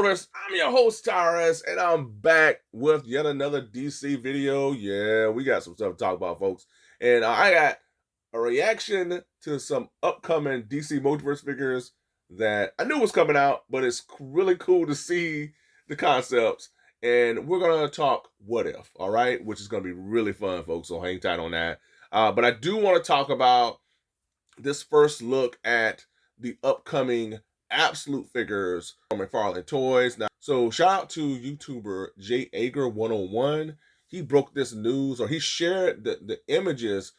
Multiverse. I'm your host, Tyrus, and I'm back with yet another DC video. Yeah, we got some stuff to talk about, folks. And I got a reaction to some upcoming DC Multiverse figures that I knew was coming out, but it's really cool to see the concepts. And we're going to talk What If, all right? Which is going to be really fun, folks, so hang tight on that. But I do want to talk about this first look at the upcoming absolute figures from McFarlane Toys. Now, so shout out to YouTuber J Ager 101. He broke this news, or he shared the images,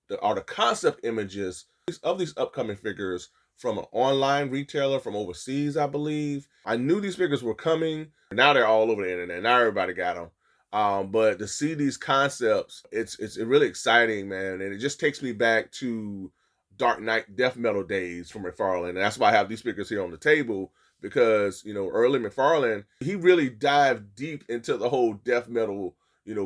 the concept images of these upcoming figures from an online retailer from overseas, I believe. I knew these figures were coming. Now they're all over the internet. Now everybody got them. But to see these concepts, it's really exciting, man. And it just takes me back to Dark Knight Death Metal days from McFarlane. And that's why I have these figures here on the table, because, early McFarlane, he really dived deep into the whole death metal,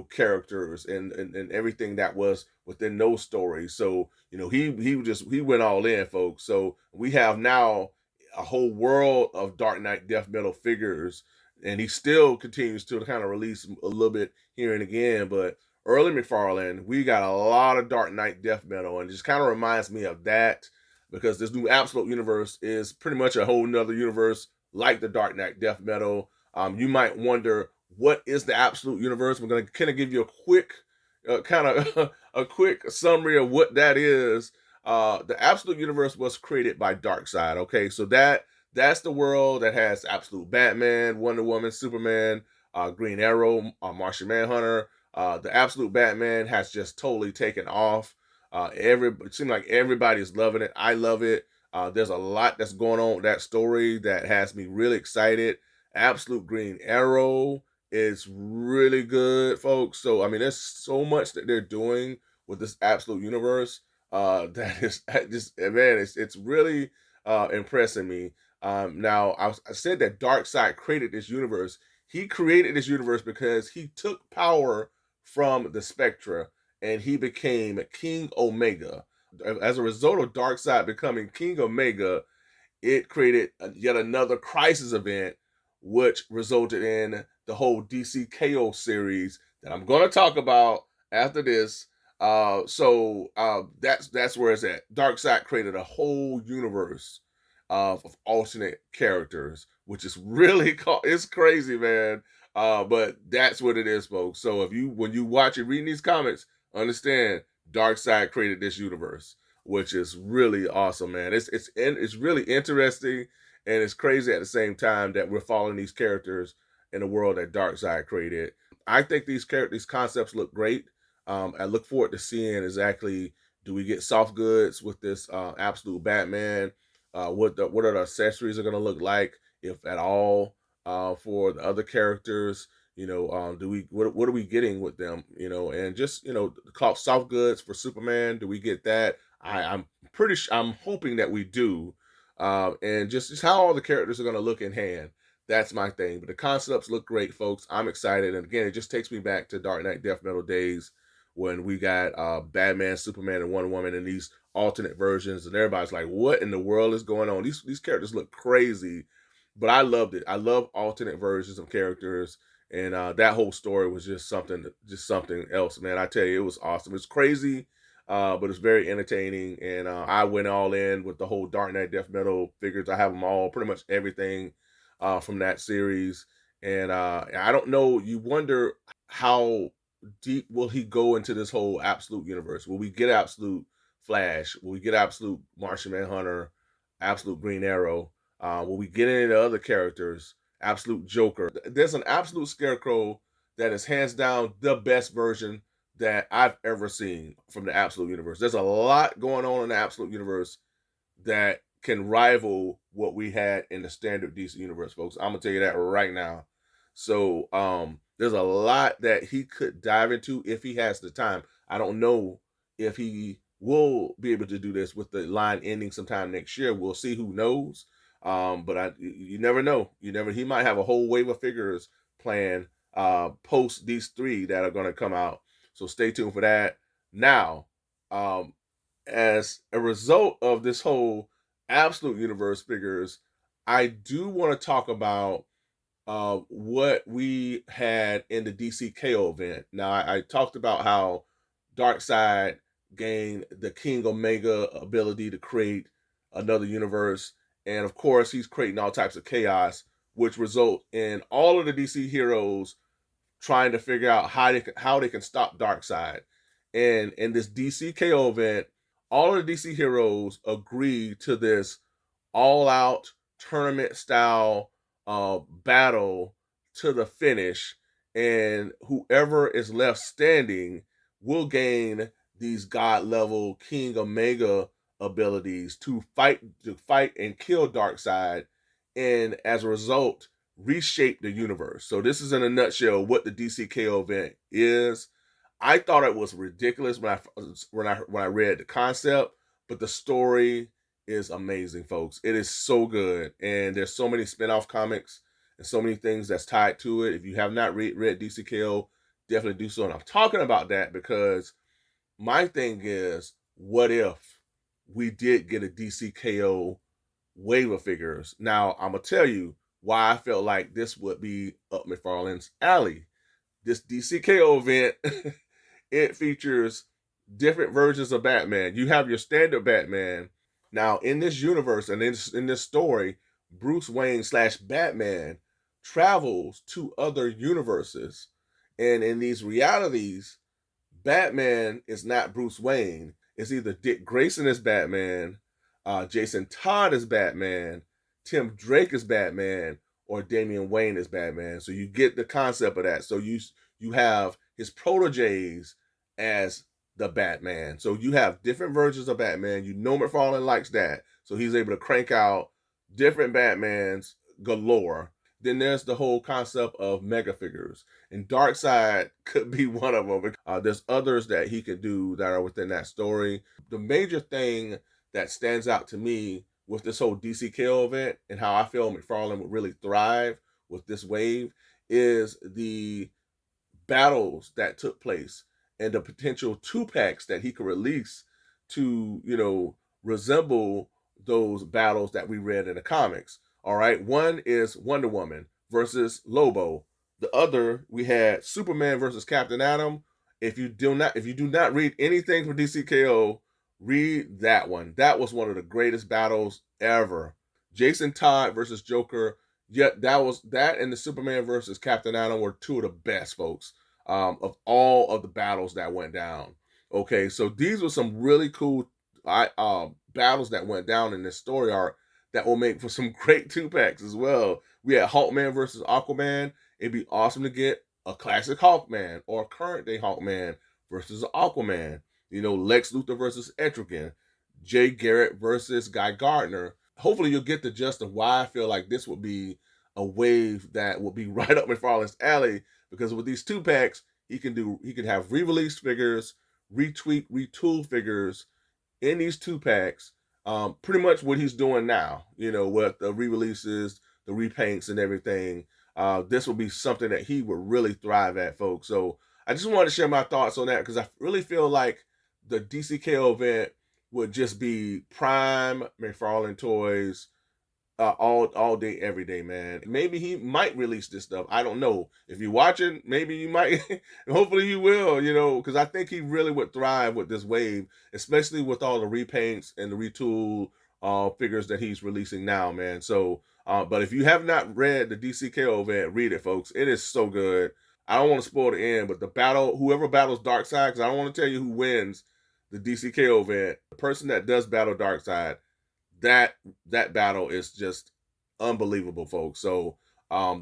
characters and everything that was within those stories. So, he went all in, folks. So we have now a whole world of Dark Knight Death Metal figures, and he still continues to kind of release a little bit here and again, but early McFarlane, we got a lot of Dark Knight Death Metal, and it just kind of reminds me of that, because this new Absolute Universe is pretty much a whole nother universe like the Dark Knight Death Metal. You might wonder, what is the Absolute Universe? We're going to kind of give you a quick, a quick summary of what that is. The Absolute Universe was created by Darkseid. Okay, so that's the world that has Absolute Batman, Wonder Woman, Superman, Green Arrow, Martian Manhunter. The Absolute Batman has just totally taken off. It seems like everybody's loving it. I love it. There's a lot that's going on with that story that has me really excited. Absolute Green Arrow is really good, folks. So, I mean, there's so much that they're doing with this Absolute Universe that is just, man, it's really impressing me. Now, I said that Darkseid created this universe. He created this universe because he took power from the Spectra, and he became King Omega. As a result of Darkseid becoming King Omega, it created yet another crisis event, which resulted in the whole DC Chaos series that I'm going to talk about after this. That's where it's at. Darkseid created a whole universe of alternate characters, which is really it's crazy, man. But that's what it is, folks. So when you watch and read these comics, understand Darkseid created this universe, which is really awesome, man. It's really interesting, and it's crazy at the same time that we're following these characters in the world that Darkseid created. I think these concepts look great. I look forward to seeing exactly, do we get soft goods with this Absolute Batman? What are the accessories are going to look like, if at all, for the other characters? What are we getting with them? And just soft goods for Superman. Do we get that? I'm hoping that we do. And just how all the characters are going to look in hand. That's my thing. But the concepts look great, folks. I'm excited. And again, it just takes me back to Dark Knight Death Metal days, when we got Batman, Superman, and Wonder Woman in these alternate versions, and everybody's like, what in the world is going on? These characters look crazy, but I loved it. I love alternate versions of characters, and that whole story was just something else, man. I tell you, it was awesome. It's crazy, but it's very entertaining, and I went all in with the whole Dark Knight Death Metal figures. I have them all, pretty much everything from that series, and I don't know. You wonder, how deep will he go into this whole Absolute Universe? Will we get Absolute Flash? Will we get Absolute Martian Manhunter? Absolute Green Arrow? Will we get any of the other characters? Absolute Joker? There's an Absolute Scarecrow that is hands down the best version that I've ever seen from the Absolute Universe. There's a lot going on in the Absolute Universe that can rival what we had in the standard DC Universe, folks. I'm gonna tell you that right now. So there's a lot that he could dive into if he has the time. I don't know if he will be able to do this with the line ending sometime next year. We'll see. Who knows? But you never know. He might have a whole wave of figures planned post these three that are going to come out. So stay tuned for that. Now, as a result of this whole Absolute Universe figures, I do want to talk about what we had in the DC KO event. Now, I talked about how Darkseid gained the King Omega ability to create another universe, and of course, he's creating all types of chaos, which result in all of the DC heroes trying to figure out how they can stop Darkseid. And in this DC KO event, all of the DC heroes agree to this all out tournament style battle to the finish, and whoever is left standing will gain these god level King Omega abilities to fight and kill Darkseid, and as a result reshape the universe. So this is in a nutshell what the DCKO event is. I thought it was ridiculous when I read the concept, but the story is amazing, folks. It is so good, and there's so many spin-off comics and so many things that's tied to it. If you have not read DCKO, definitely do so. And I'm talking about that because my thing is, what if we did get a DCKO wave of figures? Now, I'm gonna tell you why I felt like this would be up McFarlane's alley. This DCKO event, it features different versions of Batman. You have your standard Batman. Now, in this universe and in this story, Bruce Wayne slash Batman travels to other universes. And in these realities, Batman is not Bruce Wayne. It's either Dick Grayson as Batman, Jason Todd as Batman, Tim Drake as Batman, or Damian Wayne as Batman. So you get the concept of that. So you have his proteges as the Batman. So you have different versions of Batman. You know McFarlane likes that. So he's able to crank out different Batmans galore. Then there's the whole concept of mega figures, and Darkseid could be one of them. There's others that he could do that are within that story. The major thing that stands out to me with this whole DCKO event and how I feel McFarlane would really thrive with this wave is the battles that took place and the potential 2-packs that he could release to, resemble those battles that we read in the comics. All right. One is Wonder Woman versus Lobo. The other, we had Superman versus Captain Atom. If you do not read anything from DCKO, read that one. That was one of the greatest battles ever. Jason Todd versus Joker. Yeah, that and the Superman versus Captain Atom were two of the best, folks, of all of the battles that went down. Okay, so these were some really cool battles that went down in this story arc that will make for some great 2-packs as well. We had Hawkman versus Aquaman. It'd be awesome to get a classic Hawkman or a current day Hawkman versus Aquaman. Lex Luthor versus Etrigan. Jay Garrett versus Guy Gardner. Hopefully you'll get the gist of why I feel like this would be a wave that would be right up McFarlane's alley, because with these 2-packs, he can have re-released figures, retooled figures in these 2-packs. Pretty much what he's doing now, with the re-releases, the repaints, and everything. This will be something that he would really thrive at, folks. So I just wanted to share my thoughts on that because I really feel like the DCKO event would just be prime McFarlane toys all day, every day, man. Maybe he might release this stuff. I don't know. If you're watching, maybe you might. Hopefully you will, because I think he really would thrive with this wave, especially with all the repaints and the retool figures that he's releasing now, man. So, but if you have not read the DCKO event, read it, folks. It is so good. I don't want to spoil the end, but the battle, whoever battles Darkseid, because I don't want to tell you who wins the DCKO event, the person that does battle Darkseid, that battle is just unbelievable, folks. So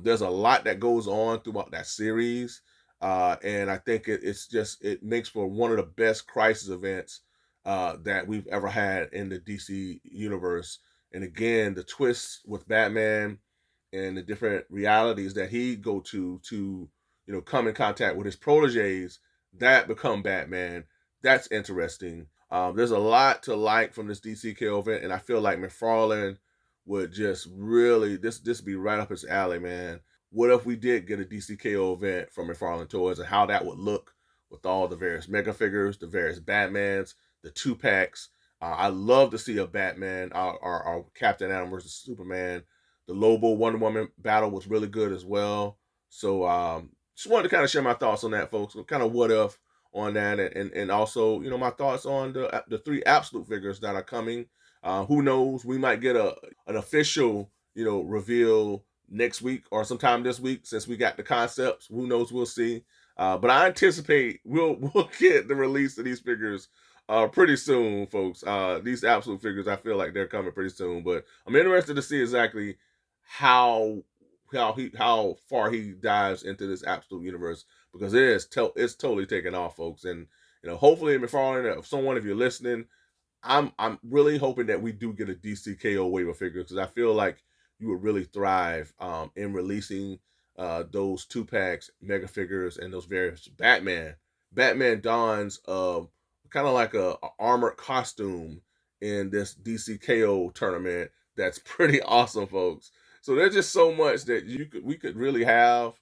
there's a lot that goes on throughout that series, and I think it makes for one of the best crisis events that we've ever had in the DC universe. And again, the twists with Batman and the different realities that he go to come in contact with his proteges that become Batman. That's interesting. There's a lot to like from this DCKO event, and I feel like McFarlane would just really this be right up his alley, man. What if we did get a DCKO event from McFarlane Toys, and how that would look with all the various mega figures, the various Batmans, the 2-packs. I love to see a Batman or Captain Atom versus Superman, the Lobo Wonder Woman battle was really good as well. So just wanted to kind of share my thoughts on that, folks. Kind of what if on that, and also my thoughts on the 3 absolute figures that are coming. Who knows? We might get an official reveal next week or sometime this week, since we got the concepts. Who knows? We'll see. But I anticipate we'll get the release of these figures pretty soon, folks. These absolute figures, I feel like they're coming pretty soon. But I'm interested to see exactly how far he dives into this absolute universe, because it's totally taken off, folks. And hopefully, McFarlane, if you're listening, I'm really hoping that we do get a DCKO wave of figures, because I feel like you would really thrive in releasing those 2-packs, mega figures, and those various Batman. Batman dons kind of like a armored costume in this DCKO tournament. That's pretty awesome, folks. So there's just so much that we could really have,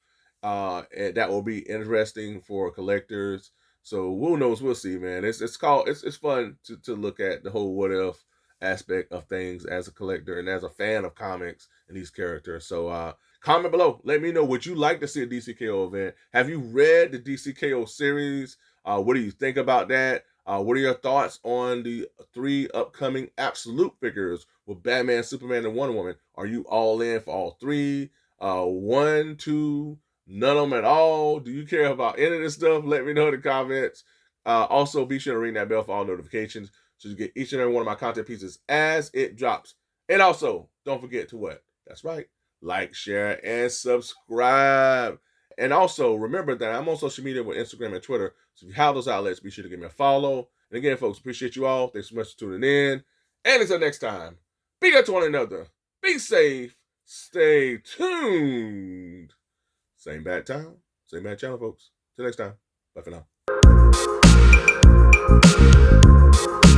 and that will be interesting for collectors. So who knows? We'll see, man. It's fun to look at the whole what if aspect of things as a collector and as a fan of comics and these characters. So comment below. Let me know, would you like to see a DCKO event? Have you read the DCKO series? What do you think about that? What are your thoughts on the 3 upcoming absolute figures with Batman, Superman, and Wonder Woman? Are you all in for all 3? 1, 2, none of them at all? Do you care about any of this stuff? Let me know in the comments. Also, be sure to ring that bell for all notifications so you get each and every one of my content pieces as it drops. And also, don't forget to what? That's right. Like, share, and subscribe. And also, remember that I'm on social media with Instagram and Twitter. So if you have those outlets, be sure to give me a follow. And again, folks, appreciate you all. Thanks so much for tuning in. And until next time, be good to one another. Be safe. Stay tuned. Same bad time, same bad channel, folks. Till next time. Bye for now.